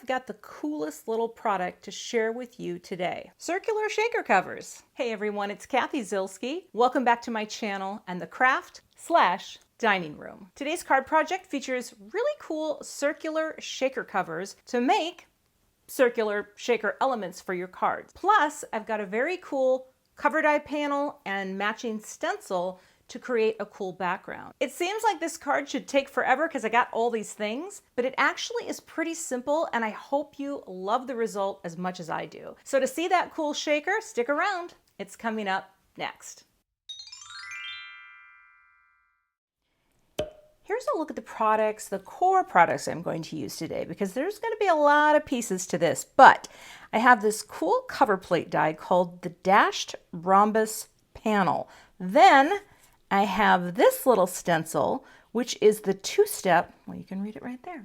I've got the coolest little product to share with you today. Circular shaker covers. Hey everyone, it's Cathy Zielske. Welcome back to my channel and the craft/dining room. Today's card project features really cool circular shaker covers to make circular shaker elements for your cards. Plus, I've got a very cool cover die panel and matching stencil to create a cool background. It seems like this card should take forever because I got all these things, but it actually is pretty simple and I hope you love the result as much as I do. So to see that cool shaker, stick around. It's coming up next. Here's a look at the products, the core products I'm going to use today, because there's going to be a lot of pieces to this, but I have this cool cover plate die called the Dashed Rhombus Panel. Then I have this little stencil, which is the two-step, well, you can read it right there,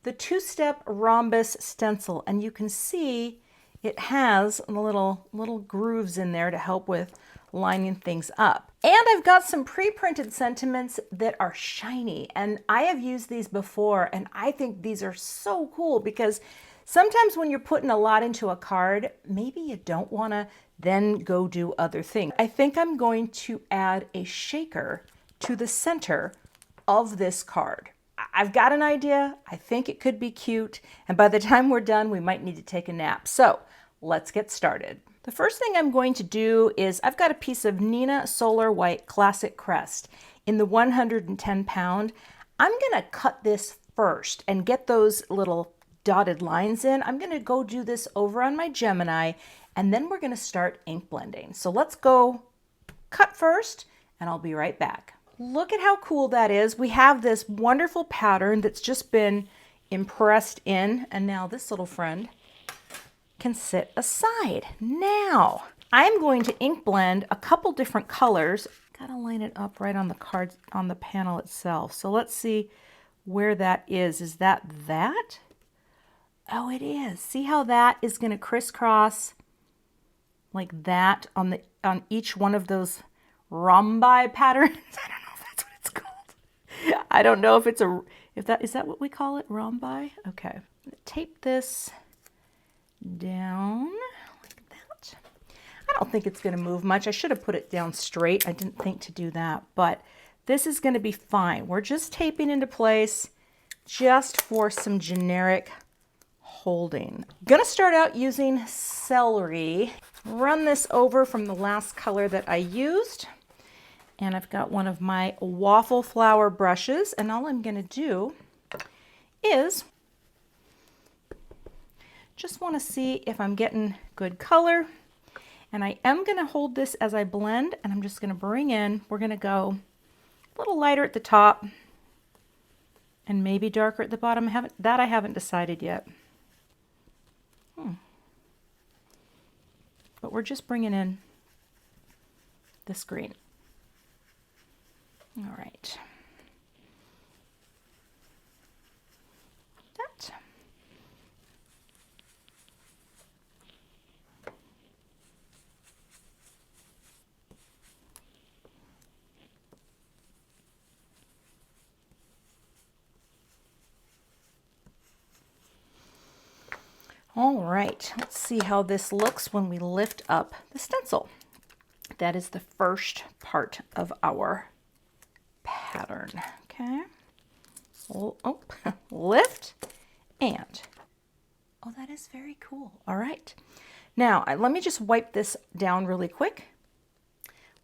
the two-step rhombus stencil, and you can see it has little grooves in there to help with lining things up. And I've got some pre-printed sentiments that are shiny, and I have used these before, and I think these are so cool because sometimes when you're putting a lot into a card, maybe you don't want to then go do other things. I think I'm going to add a shaker to the center of this card. I've got an idea. I think it could be cute, and by the time we're done, we might need to take a nap. So let's get started. The first thing I'm going to do is I've got a piece of Neenah Solar White Classic Crest in the 110 pound. I'm going to cut this first and get those little dotted lines in. I'm going to go do this over on my Gemini, and then we're going to start ink blending. So let's go cut first, and I'll be right back. Look at how cool that is. We have this wonderful pattern that's just been impressed in, and now this little friend can sit aside. Now, I'm going to ink blend a couple different colors. Gotta line it up right on the card, on the panel itself. So let's see where that is. Is that that? Oh, it is. See how that is going to crisscross like that on each one of those rhombi patterns. I don't know if that's what it's called. I don't know if it's is that what we call it? Rhombi? Okay. Tape this down like that. I don't think it's going to move much. I should have put it down straight. I didn't think to do that, but this is going to be fine. We're just taping into place just for some generic holding. I'm gonna start out using Celery. Run this over from the last color that I used, and I've got one of my Waffle flower brushes, and all I'm gonna do is just want to see if I'm getting good color, and I am gonna hold this as I blend, and I'm just gonna bring in, we're gonna go a little lighter at the top and maybe darker at the bottom. I haven't decided yet. But we're just bringing in this green. All right. That. All right, let's see how this looks when we lift up the stencil. That is the first part of our pattern. Okay. Oh, lift and, oh, that is very cool. All right. Now, let me just wipe this down really quick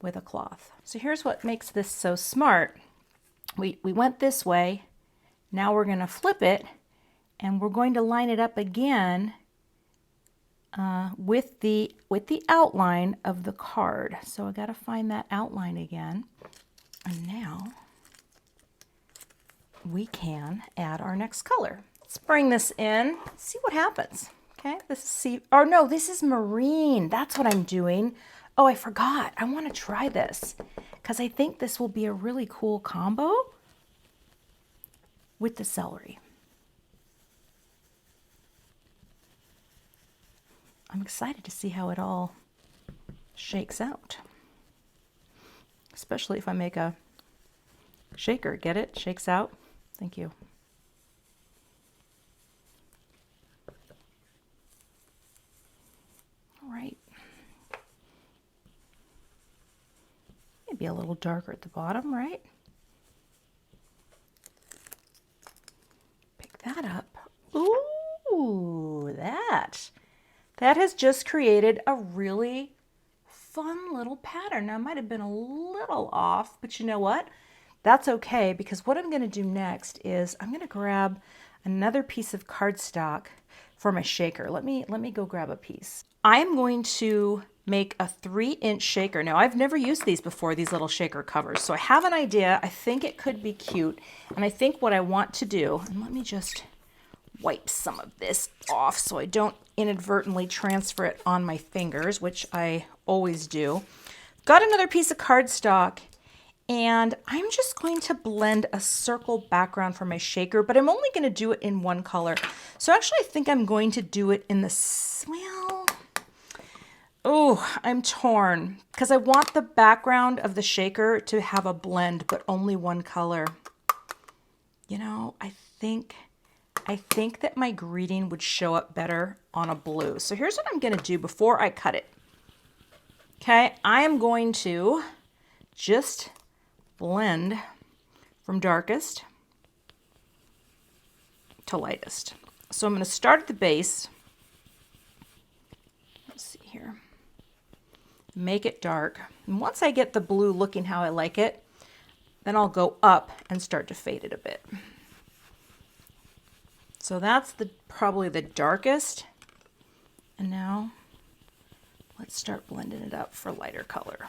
with a cloth. So here's what makes this so smart. We went this way. Now we're going to flip it, and we're going to line it up again with the outline of the card. So I got to find that outline again. And now we can add our next color. Let's bring this in, see what happens. Okay, this is marine. That's what I'm doing. Oh, I forgot. I want to try this because I think this will be a really cool combo with the celery. I'm excited to see how it all shakes out, especially if I make a shaker. Get it? Shakes out. Thank you. be a little darker at the bottom, right? Pick that up. Ooh, that has just created a really fun little pattern. Now, it might have been a little off, but you know what? That's okay, because what I'm going to do next is I'm going to grab another piece of cardstock for my shaker. Let me go grab a piece. I'm going to make a 3-inch shaker. Now, I've never used these before, these little shaker covers, so I have an idea. I think it could be cute, and I think what I want to do, and let me just wipe some of this off so I don't inadvertently transfer it on my fingers, which I always do. Got another piece of cardstock, and I'm just going to blend a circle background for my shaker, but I'm only going to do it in one color. So actually, I think I'm going to do it in the, well, oh, I'm torn, because I want the background of the shaker to have a blend, but only one color. You know, I think that my greeting would show up better on a blue. So here's what I'm going to do before I cut it. Okay, I am going to just blend from darkest to lightest. So I'm going to start at the base. Let's see here. Make it dark. And once I get the blue looking how I like it, then I'll go up and start to fade it a bit. So that's probably the darkest. And now let's start blending it up for lighter color.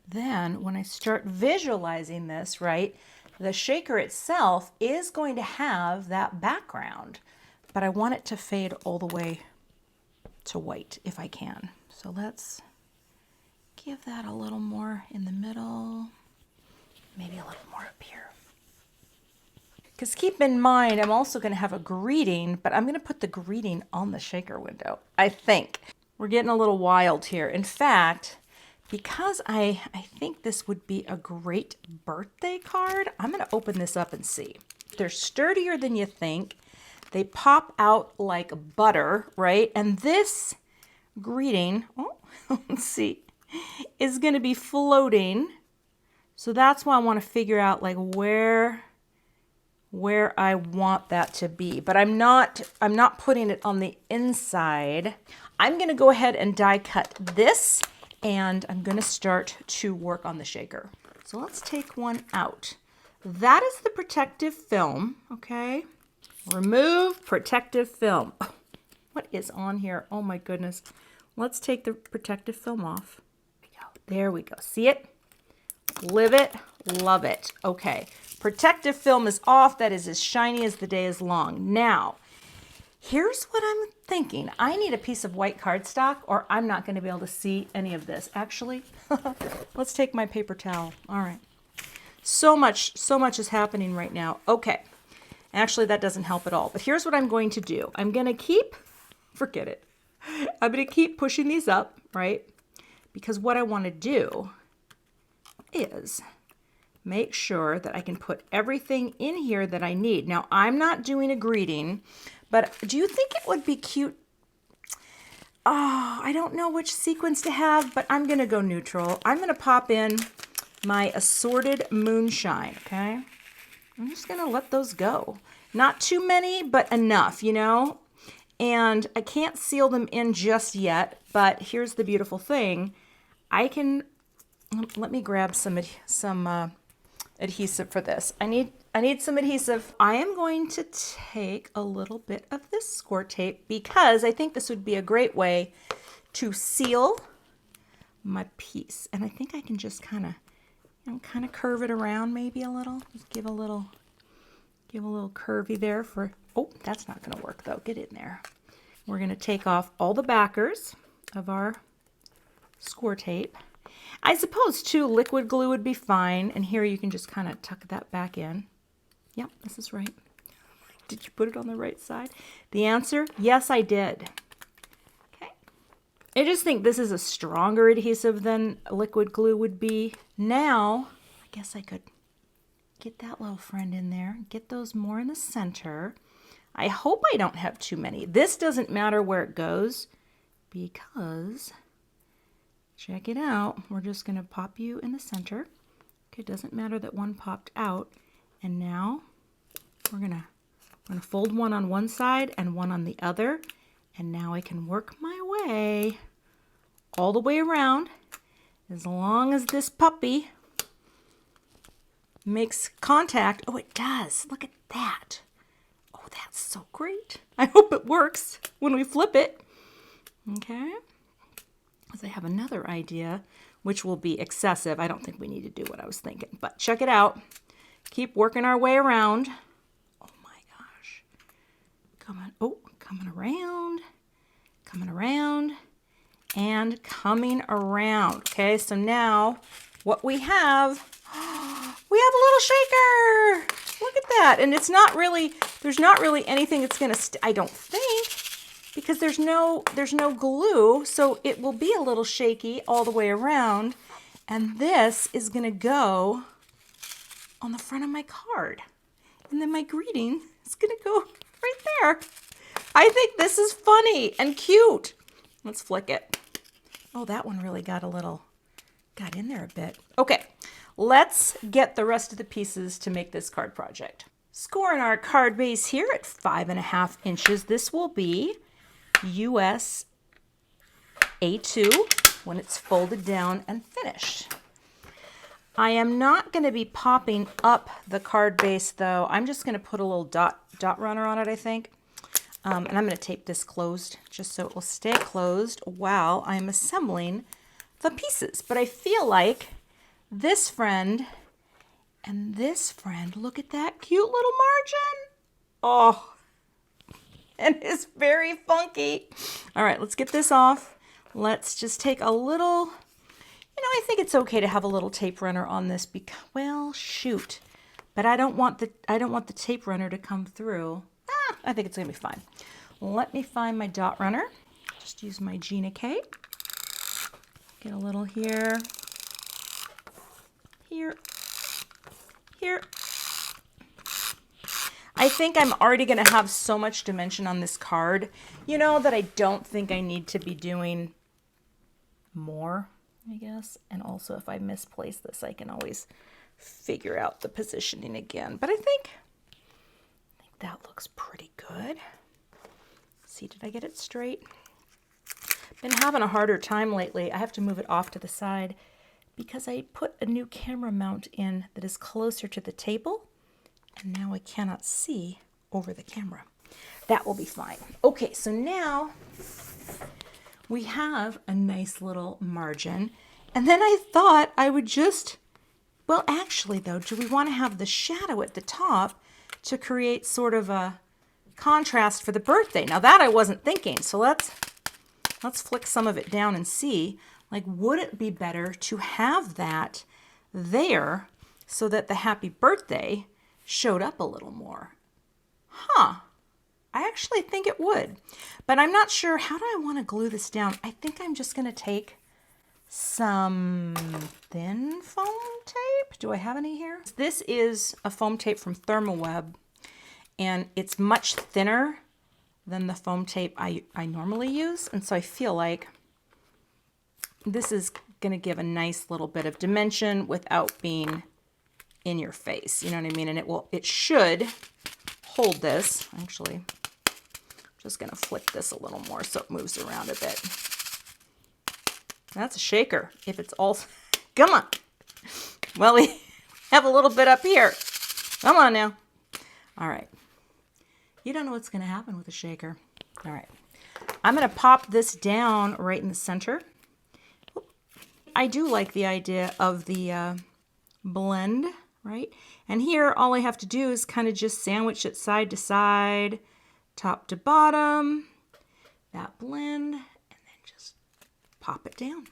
Then when I start visualizing this, right, the shaker itself is going to have that background, but I want it to fade all the way to white if I can. So let's give that a little more in the middle, maybe a little more up here. Because keep in mind, I'm also going to have a greeting, but I'm going to put the greeting on the shaker window, I think. We're getting a little wild here. In fact, because I think this would be a great birthday card, I'm going to open this up and see. They're sturdier than you think. They pop out like butter, right? And this greeting, oh, let's see, is going to be floating. So that's why I want to figure out like where I want that to be. But I'm not putting it on the inside. I'm going to go ahead and die cut this, and I'm going to start to work on the shaker. So let's take one out. That is the protective film, okay? Remove protective film. Oh, what is on here? Oh my goodness. Let's take the protective film off. There we go. See it? Live it, love it. Okay, protective film is off. That is as shiny as the day is long. Now, here's what I'm thinking. I need a piece of white cardstock or I'm not going to be able to see any of this. Actually, let's take my paper towel. All right. So much is happening right now. Okay. Actually, that doesn't help at all. But here's what I'm going to do. I'm going to keep, forget it. I'm going to keep pushing these up, right? Because what I want to do is make sure that I can put everything in here that I need. Now, I'm not doing a greeting, but do you think it would be cute? Oh, I don't know which sequins to have, but I'm going to go neutral. I'm going to pop in my Assorted Moonshine, okay? I'm just going to let those go. Not too many, but enough, you know? And I can't seal them in just yet, but here's the beautiful thing. I can, let me grab some adhesive for this. I need some adhesive. I am going to take a little bit of this score tape because I think this would be a great way to seal my piece. And I think I can just kind of curve it around maybe a little. Just give a little curvy there for, oh, that's not going to work though. Get in there. We're going to take off all the backers of our score tape. I suppose too, liquid glue would be fine. And here you can just kind of tuck that back in. Yep, this is right. Did you put it on the right side? The answer, yes, I did. Okay. I just think this is a stronger adhesive than liquid glue would be. Now, I guess I could get that little friend in there, get those more in the center. I hope I don't have too many. This doesn't matter where it goes because Check it out. We're just going to pop you in the center. Okay, it doesn't matter that one popped out. And now we're gonna fold one on one side and one on the other. And now I can work my way all the way around as long as this puppy makes contact. Oh, it does. Look at that. Oh, that's so great. I hope it works when we flip it. Okay. Because I have another idea, which will be excessive. I don't think we need to do what I was thinking, but check it out. Keep working our way around. Oh my gosh. Coming around, and coming around. Okay, so now what we have a little shaker. Look at that. And it's not really, there's not really anything that's gonna, I don't think, because there's no glue, so it will be a little shaky all the way around. And this is gonna go on the front of my card. And then my greeting is gonna go right there. I think this is funny and cute. Let's flick it. Oh, that one really got in there a bit. Okay, let's get the rest of the pieces to make this card project. Scoring our card base here at 5.5 inches. This will be US A2 when it's folded down and finished. I am not going to be popping up the card base though. I'm just going to put a little dot runner on it, I think. And I'm going to tape this closed just so it will stay closed while I'm assembling the pieces. But I feel like this friend and this friend, look at that cute little margin. Oh, and it's very funky. All right, let's get this off. Let's just take a little, I think it's okay to have a little tape runner on this because, well, shoot. But I don't want the tape runner to come through. I think it's gonna be fine. Let me find my dot runner. Just use my Gina K. Get a little here, here. I think I'm already gonna have so much dimension on this card, that I don't think I need to be doing more, I guess. And also if I misplace this, I can always figure out the positioning again. But I think that looks pretty good. Let's see, did I get it straight? Been having a harder time lately. I have to move it off to the side because I put a new camera mount in that is closer to the table, and now I cannot see over the camera. That will be fine. Okay, so now we have a nice little margin, and then I thought I would just, well, actually though, do we want to have the shadow at the top to create sort of a contrast for the birthday? Now that I wasn't thinking, so let's flick some of it down and see, like, would it be better to have that there so that the happy birthday showed up a little more? Huh, I actually think it would, but I'm not sure. How do I want to glue this down? I think I'm just going to take some thin foam tape. Do I have any here? This is a foam tape from Thermoweb, and it's much thinner than the foam tape I normally use, and so I feel like this is going to give a nice little bit of dimension without being in your face. You know what I mean? And it should hold this. Actually, I'm just going to flip this a little more so it moves around a bit. That's a shaker. If it's all, come on. Well, we have a little bit up here. Come on now. All right. You don't know what's going to happen with a shaker. All right. I'm going to pop this down right in the center. I do like the idea of the blend, right? And here, all I have to do is kind of just sandwich it side to side, top to bottom, that blend, and then just pop it down.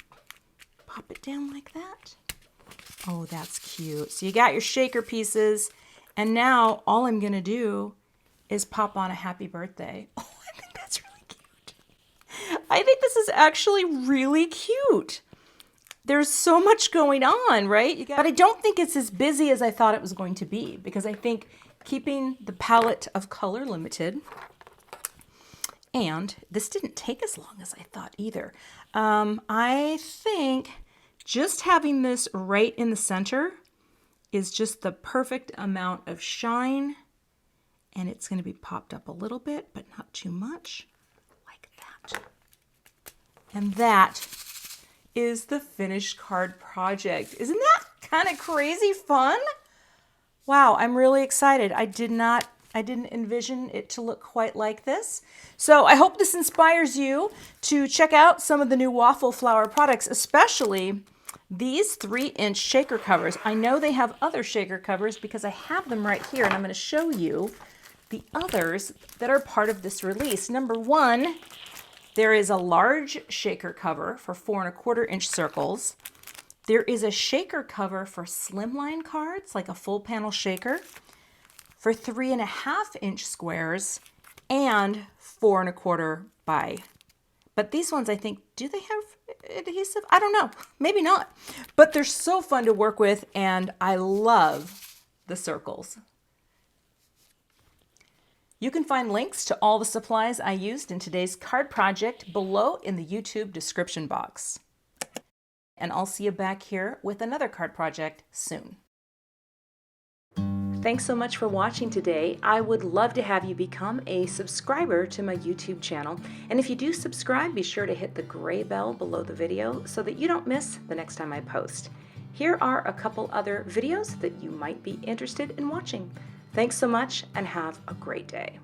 Pop it down like that. Oh, that's cute. So you got your shaker pieces, and now all I'm going to do is pop on a happy birthday. Oh, I think that's really cute. I think this is actually really cute. There's so much going on, right? But I don't think it's as busy as I thought it was going to be, because I think keeping the palette of color limited And this didn't take as long as I thought either. I think just having this right in the center is just the perfect amount of shine. And it's going to be popped up a little bit, but not too much, like that. And that is the finished card project. Isn't that kind of crazy fun? Wow, I'm really excited. I didn't envision it to look quite like this. So I hope this inspires you to check out some of the new Waffle flower products, especially these 3-inch shaker covers. I know they have other shaker covers because I have them right here, and I'm going to show you the others that are part of this release. Number 1, there is a large shaker cover for 4¼ inch circles. There is a shaker cover for slimline cards, like a full panel shaker, for 3½ inch squares and 4¼ by. But these ones, I think, do they have adhesive? I don't know, maybe not. But they're so fun to work with, and I love the circles. You can find links to all the supplies I used in today's card project below in the YouTube description box. And I'll see you back here with another card project soon. Thanks so much for watching today. I would love to have you become a subscriber to my YouTube channel. And if you do subscribe, be sure to hit the gray bell below the video so that you don't miss the next time I post. Here are a couple other videos that you might be interested in watching. Thanks so much and have a great day.